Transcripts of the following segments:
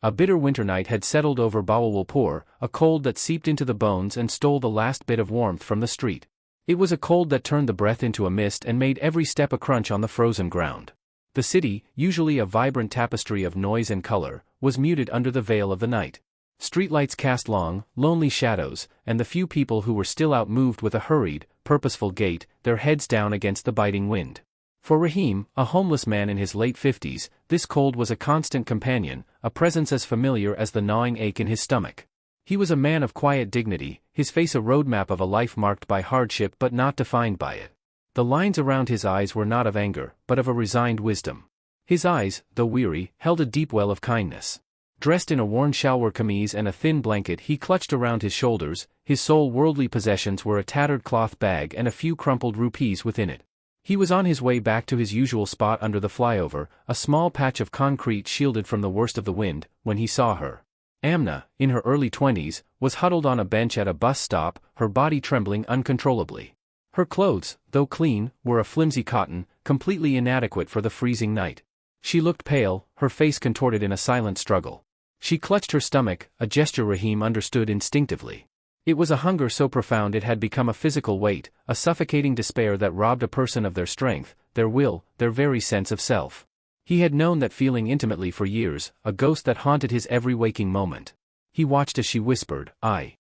A bitter winter night had settled over Bahawalpur, a cold that seeped into the bones and stole the last bit of warmth from the street. It was a cold that turned the breath into a mist and made every step a crunch on the frozen ground. The city, usually a vibrant tapestry of noise and color, was muted under the veil of the night. Streetlights cast long, lonely shadows, and the few people who were still out moved with a hurried, purposeful gait, their heads down against the biting wind. For Raheem, a homeless man in his late 50s, this cold was a constant companion, a presence as familiar as the gnawing ache in his stomach. He was a man of quiet dignity, his face a roadmap of a life marked by hardship but not defined by it. The lines around his eyes were not of anger, but of a resigned wisdom. His eyes, though weary, held a deep well of kindness. Dressed in a worn shalwar kameez and a thin blanket he clutched around his shoulders, his sole worldly possessions were a tattered cloth bag and a few crumpled rupees within it. He was on his way back to his usual spot under the flyover, a small patch of concrete shielded from the worst of the wind, when he saw her. Amna, in her early 20s, was huddled on a bench at a bus stop, her body trembling uncontrollably. Her clothes, though clean, were of flimsy cotton, completely inadequate for the freezing night. She looked pale, her face contorted in a silent struggle. She clutched her stomach, a gesture Raheem understood instinctively. It was a hunger so profound it had become a physical weight, a suffocating despair that robbed a person of their strength, their will, their very sense of self. He had known that feeling intimately for years, a ghost that haunted his every waking moment. He watched as she whispered, I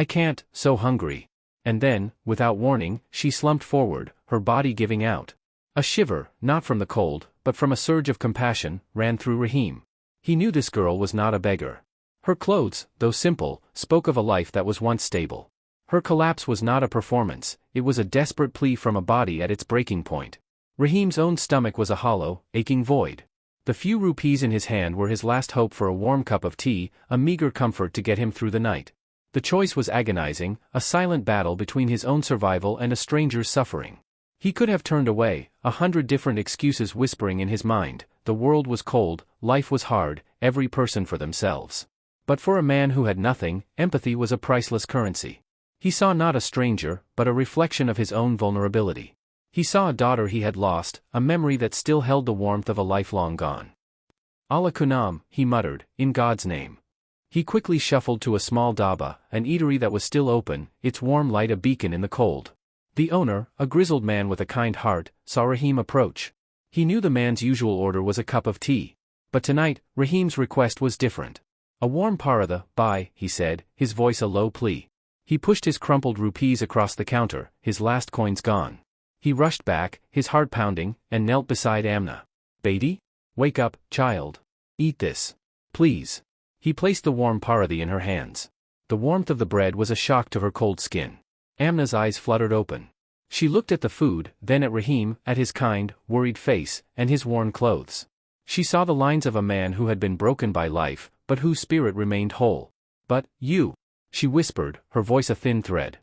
can't, so hungry. And then, without warning, she slumped forward, her body giving out. A shiver, not from the cold, but from a surge of compassion, ran through Raheem. He knew this girl was not a beggar. Her clothes, though simple, spoke of a life that was once stable. Her collapse was not a performance, it was a desperate plea from a body at its breaking point. Raheem's own stomach was a hollow, aching void. The few rupees in his hand were his last hope for a warm cup of tea, a meager comfort to get him through the night. The choice was agonizing, a silent battle between his own survival and a stranger's suffering. He could have turned away, 100 different excuses whispering in his mind. The world was cold, life was hard, every person for themselves. But for a man who had nothing, empathy was a priceless currency. He saw not a stranger, but a reflection of his own vulnerability. He saw a daughter he had lost, a memory that still held the warmth of a life long gone. Allah Kunam, he muttered, in God's name. He quickly shuffled to a small dhaba, an eatery that was still open, its warm light a beacon in the cold. The owner, a grizzled man with a kind heart, saw Raheem approach. He knew the man's usual order was a cup of tea. But tonight, Raheem's request was different. A warm paratha, bhai, he said, his voice a low plea. He pushed his crumpled rupees across the counter, his last coins gone. He rushed back, his heart pounding, and knelt beside Amna. Beti? Wake up, child. Eat this. Please. He placed the warm paratha in her hands. The warmth of the bread was a shock to her cold skin. Amna's eyes fluttered open. She looked at the food, then at Raheem, at his kind, worried face, and his worn clothes. She saw the lines of a man who had been broken by life, but whose spirit remained whole. But, you, she whispered, her voice a thin thread.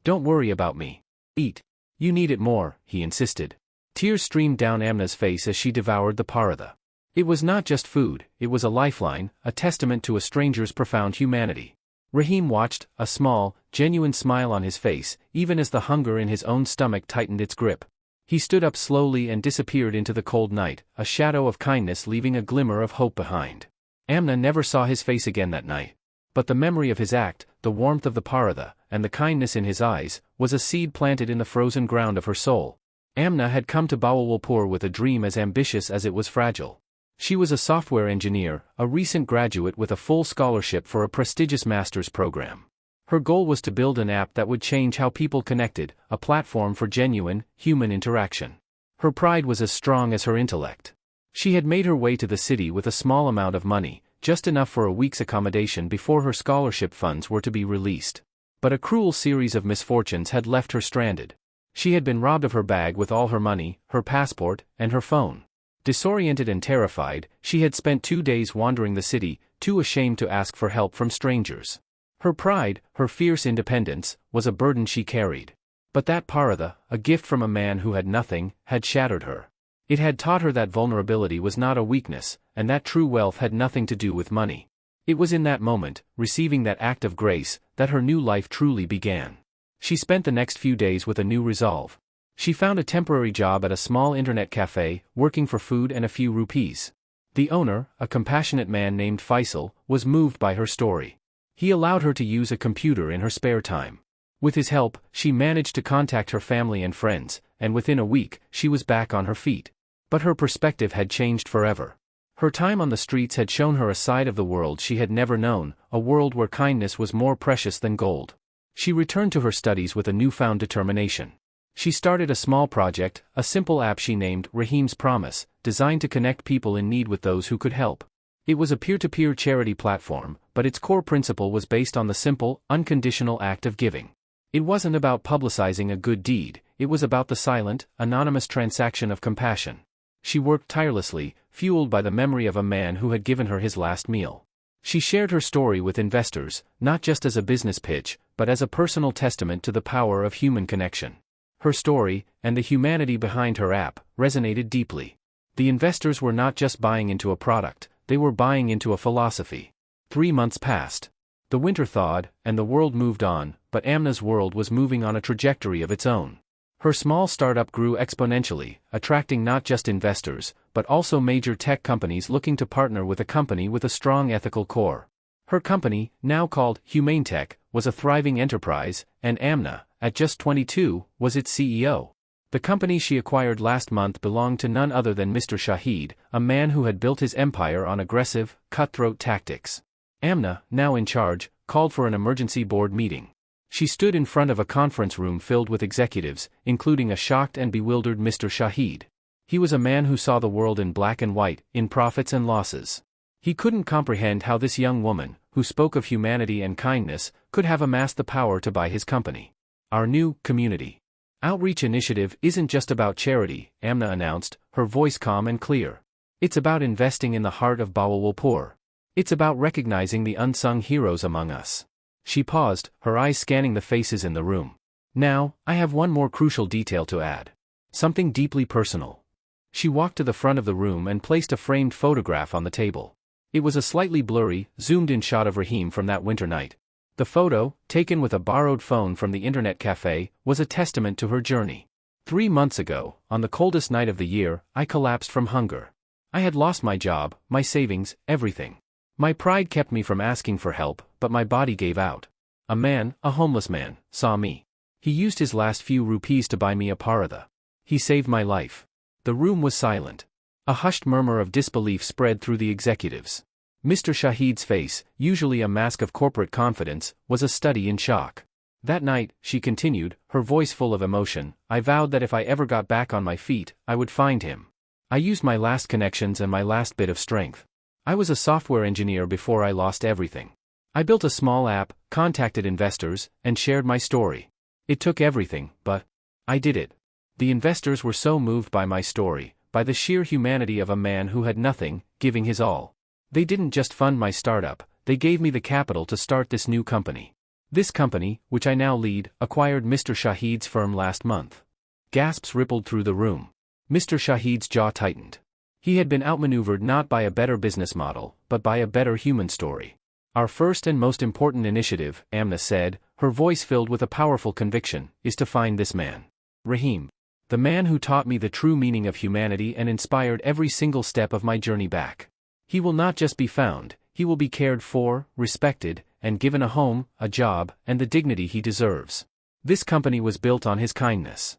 Don't worry about me. Eat. You need it more, he insisted. Tears streamed down Amna's face as she devoured the paratha. It was not just food, it was a lifeline, a testament to a stranger's profound humanity. Raheem watched, a small, genuine smile on his face, even as the hunger in his own stomach tightened its grip. He stood up slowly and disappeared into the cold night, a shadow of kindness leaving a glimmer of hope behind. Amna never saw his face again that night. But the memory of his act, the warmth of the paratha, and the kindness in his eyes, was a seed planted in the frozen ground of her soul. Amna had come to Bahawalpur with a dream as ambitious as it was fragile. She was a software engineer, a recent graduate with a full scholarship for a prestigious master's program. Her goal was to build an app that would change how people connected, a platform for genuine, human interaction. Her pride was as strong as her intellect. She had made her way to the city with a small amount of money, just enough for a week's accommodation before her scholarship funds were to be released. But a cruel series of misfortunes had left her stranded. She had been robbed of her bag with all her money, her passport, and her phone. Disoriented and terrified, she had spent 2 days wandering the city, too ashamed to ask for help from strangers. Her pride, her fierce independence, was a burden she carried. But that paratha, a gift from a man who had nothing, had shattered her. It had taught her that vulnerability was not a weakness, and that true wealth had nothing to do with money. It was in that moment, receiving that act of grace, that her new life truly began. She spent the next few days with a new resolve. She found a temporary job at a small internet cafe, working for food and a few rupees. The owner, a compassionate man named Faisal, was moved by her story. He allowed her to use a computer in her spare time. With his help, she managed to contact her family and friends, and within a week, she was back on her feet. But her perspective had changed forever. Her time on the streets had shown her a side of the world she had never known, a world where kindness was more precious than gold. She returned to her studies with a newfound determination. She started a small project, a simple app she named Raheem's Promise, designed to connect people in need with those who could help. It was a peer-to-peer charity platform, but its core principle was based on the simple, unconditional act of giving. It wasn't about publicizing a good deed, it was about the silent, anonymous transaction of compassion. She worked tirelessly, fueled by the memory of a man who had given her his last meal. She shared her story with investors, not just as a business pitch, but as a personal testament to the power of human connection. Her story, and the humanity behind her app, resonated deeply. The investors were not just buying into a product, they were buying into a philosophy. 3 months passed. The winter thawed, and the world moved on, but Amna's world was moving on a trajectory of its own. Her small startup grew exponentially, attracting not just investors, but also major tech companies looking to partner with a company with a strong ethical core. Her company, now called Humane Tech, was a thriving enterprise, and Amna, at just 22, was its CEO. The company she acquired last month belonged to none other than Mr. Shahid, a man who had built his empire on aggressive, cutthroat tactics. Amna, now in charge, called for an emergency board meeting. She stood in front of a conference room filled with executives, including a shocked and bewildered Mr. Shahid. He was a man who saw the world in black and white, in profits and losses. He couldn't comprehend how this young woman, who spoke of humanity and kindness, could have amassed the power to buy his company. Our new community outreach initiative isn't just about charity, Amna announced, her voice calm and clear. It's about investing in the heart of Bahawalpur. It's about recognizing the unsung heroes among us. She paused, her eyes scanning the faces in the room. Now, I have one more crucial detail to add. Something deeply personal. She walked to the front of the room and placed a framed photograph on the table. It was a slightly blurry, zoomed-in shot of Raheem from that winter night. The photo, taken with a borrowed phone from the internet cafe, was a testament to her journey. 3 months ago, on the coldest night of the year, I collapsed from hunger. I had lost my job, my savings, everything. My pride kept me from asking for help, but my body gave out. A homeless man, saw me. He used his last few rupees to buy me a paratha. He saved my life. The room was silent. A hushed murmur of disbelief spread through the executives. Mr. Shahid's face, usually a mask of corporate confidence, was a study in shock. That night, she continued, her voice full of emotion, I vowed that if I ever got back on my feet, I would find him. I used my last connections and my last bit of strength. I was a software engineer before I lost everything. I built a small app, contacted investors, and shared my story. It took everything, but I did it. The investors were so moved by my story, by the sheer humanity of a man who had nothing, giving his all. They didn't just fund my startup, they gave me the capital to start this new company. This company, which I now lead, acquired Mr. Shahid's firm last month. Gasps rippled through the room. Mr. Shahid's jaw tightened. He had been outmaneuvered not by a better business model, but by a better human story. Our first and most important initiative, Amna said, her voice filled with a powerful conviction, is to find this man. Raheem. The man who taught me the true meaning of humanity and inspired every single step of my journey back. He will not just be found, he will be cared for, respected, and given a home, a job, and the dignity he deserves. This company was built on his kindness.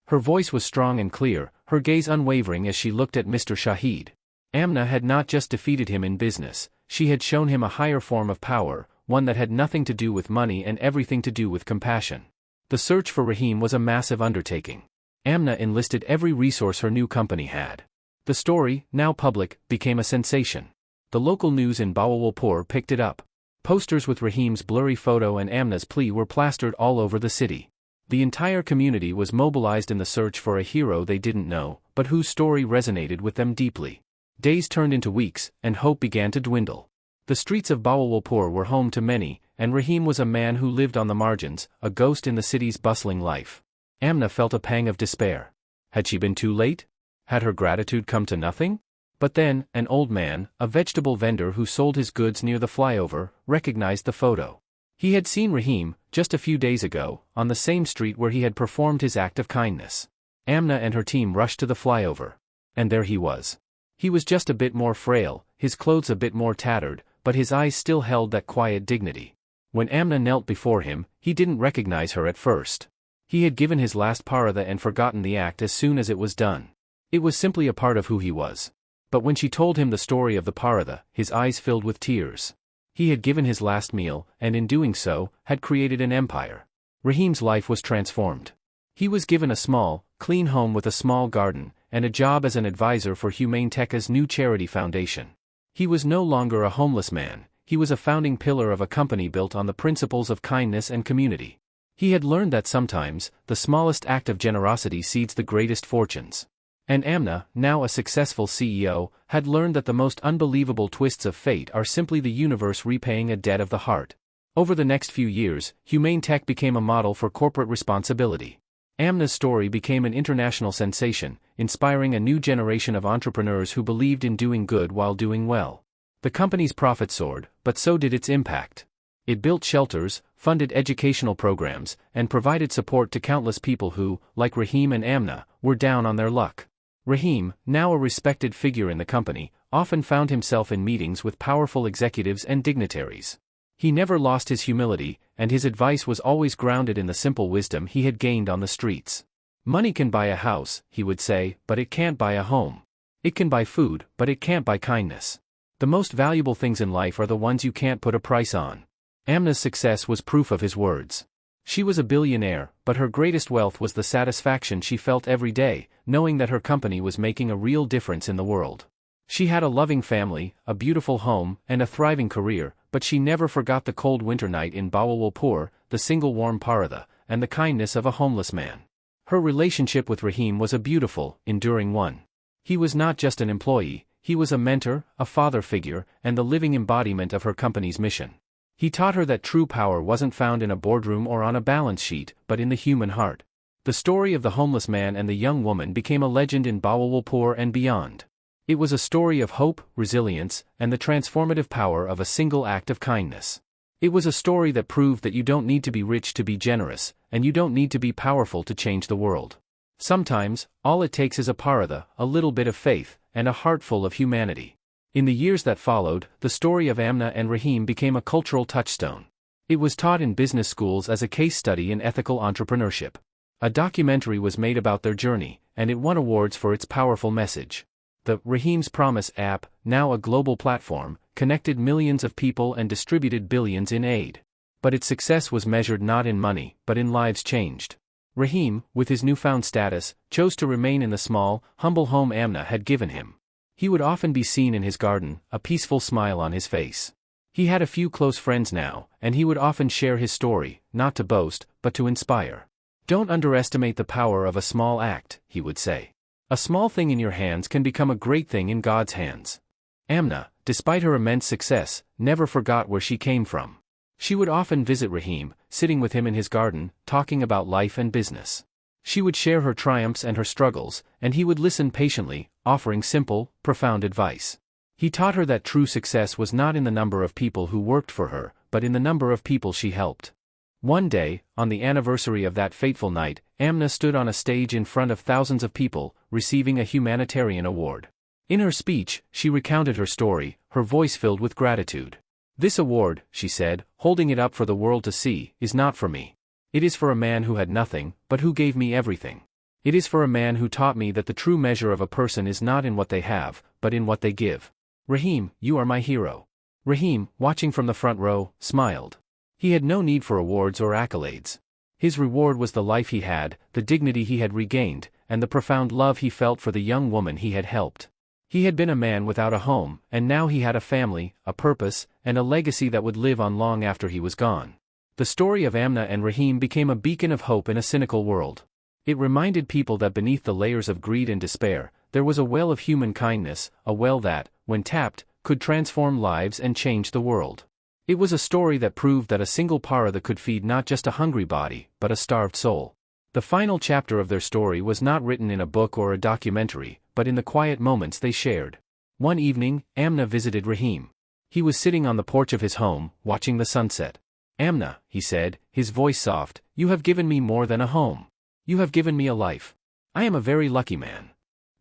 Her voice was strong and clear, her gaze unwavering as she looked at Mr. Shahid. Amna had not just defeated him in business, she had shown him a higher form of power, one that had nothing to do with money and everything to do with compassion. The search for Raheem was a massive undertaking. Amna enlisted every resource her new company had. The story, now public, became a sensation. The local news in Bahawalpur picked it up. Posters with Raheem's blurry photo and Amna's plea were plastered all over the city. The entire community was mobilized in the search for a hero they didn't know, but whose story resonated with them deeply. Days turned into weeks, and hope began to dwindle. The streets of Bahawalpur were home to many, and Raheem was a man who lived on the margins, a ghost in the city's bustling life. Amna felt a pang of despair. Had she been too late? Had her gratitude come to nothing? But then, an old man, a vegetable vendor who sold his goods near the flyover, recognized the photo. He had seen Raheem, just a few days ago, on the same street where he had performed his act of kindness. Amna and her team rushed to the flyover. And there he was. He was just a bit more frail, his clothes a bit more tattered, but his eyes still held that quiet dignity. When Amna knelt before him, he didn't recognize her at first. He had given his last paratha and forgotten the act as soon as it was done. It was simply a part of who he was. But when she told him the story of the paratha, his eyes filled with tears. He had given his last meal, and in doing so, had created an empire. Raheem's life was transformed. He was given a small, clean home with a small garden, and a job as an advisor for Humane Teka's new charity foundation. He was no longer a homeless man, he was a founding pillar of a company built on the principles of kindness and community. He had learned that sometimes, the smallest act of generosity seeds the greatest fortunes. And Amna, now a successful CEO, had learned that the most unbelievable twists of fate are simply the universe repaying a debt of the heart. Over the next few years, Humane Tech became a model for corporate responsibility. Amna's story became an international sensation, inspiring a new generation of entrepreneurs who believed in doing good while doing well. The company's profit soared, but so did its impact. It built shelters, funded educational programs, and provided support to countless people who, like Raheem and Amna, were down on their luck. Raheem, now a respected figure in the company, often found himself in meetings with powerful executives and dignitaries. He never lost his humility, and his advice was always grounded in the simple wisdom he had gained on the streets. Money can buy a house, he would say, but it can't buy a home. It can buy food, but it can't buy kindness. The most valuable things in life are the ones you can't put a price on. Amna's success was proof of his words. She was a billionaire, but her greatest wealth was the satisfaction she felt every day, knowing that her company was making a real difference in the world. She had a loving family, a beautiful home, and a thriving career, but she never forgot the cold winter night in Bahawalpur, the single warm paratha, and the kindness of a homeless man. Her relationship with Raheem was a beautiful, enduring one. He was not just an employee, he was a mentor, a father figure, and the living embodiment of her company's mission. He taught her that true power wasn't found in a boardroom or on a balance sheet, but in the human heart. The story of the homeless man and the young woman became a legend in Bahawalpur and beyond. It was a story of hope, resilience, and the transformative power of a single act of kindness. It was a story that proved that you don't need to be rich to be generous, and you don't need to be powerful to change the world. Sometimes, all it takes is a paratha, a little bit of faith, and a heart full of humanity. In the years that followed, the story of Amna and Raheem became a cultural touchstone. It was taught in business schools as a case study in ethical entrepreneurship. A documentary was made about their journey, and it won awards for its powerful message. The Raheem's Promise app, now a global platform, connected millions of people and distributed billions in aid. But its success was measured not in money, but in lives changed. Raheem, with his newfound status, chose to remain in the small, humble home Amna had given him. He would often be seen in his garden, a peaceful smile on his face. He had a few close friends now, and he would often share his story, not to boast, but to inspire. Don't underestimate the power of a small act, he would say. A small thing in your hands can become a great thing in God's hands. Amna, despite her immense success, never forgot where she came from. She would often visit Raheem, sitting with him in his garden, talking about life and business. She would share her triumphs and her struggles, and he would listen patiently, offering simple, profound advice. He taught her that true success was not in the number of people who worked for her, but in the number of people she helped. One day, on the anniversary of that fateful night, Amna stood on a stage in front of thousands of people, receiving a humanitarian award. In her speech, she recounted her story, her voice filled with gratitude. "This award," she said, holding it up for the world to see, "is not for me. It is for a man who had nothing, but who gave me everything. It is for a man who taught me that the true measure of a person is not in what they have, but in what they give. Raheem, you are my hero." Raheem, watching from the front row, smiled. He had no need for awards or accolades. His reward was the life he had, the dignity he had regained, and the profound love he felt for the young woman he had helped. He had been a man without a home, and now he had a family, a purpose, and a legacy that would live on long after he was gone. The story of Amna and Raheem became a beacon of hope in a cynical world. It reminded people that beneath the layers of greed and despair, there was a well of human kindness, a well that, when tapped, could transform lives and change the world. It was a story that proved that a single paratha could feed not just a hungry body, but a starved soul. The final chapter of their story was not written in a book or a documentary, but in the quiet moments they shared. One evening, Amna visited Raheem. He was sitting on the porch of his home, watching the sunset. "Amna," he said, his voice soft, "you have given me more than a home. You have given me a life. I am a very lucky man."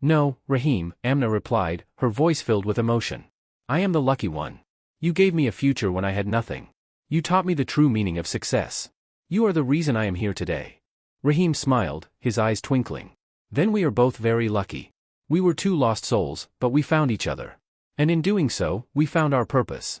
No, Raheem, Amna replied, her voice filled with emotion. I am the lucky one. You gave me a future when I had nothing. You taught me the true meaning of success. You are the reason I am here today. Raheem smiled, his eyes twinkling. Then we are both very lucky. We were two lost souls, but we found each other. And in doing so, we found our purpose.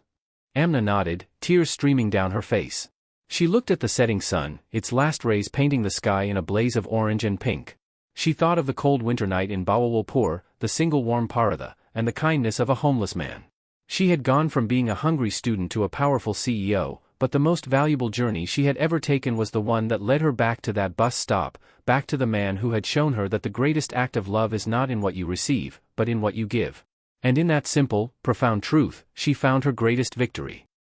Amna nodded, tears streaming down her face. She looked at the setting sun, its last rays painting the sky in a blaze of orange and pink. She thought of the cold winter night in Bahawalpur, the single warm paratha, and the kindness of a homeless man. She had gone from being a hungry student to a powerful CEO, but the most valuable journey she had ever taken was the one that led her back to that bus stop, back to the man who had shown her that the greatest act of love is not in what you receive, but in what you give. And in that simple, profound truth, she found her greatest victory.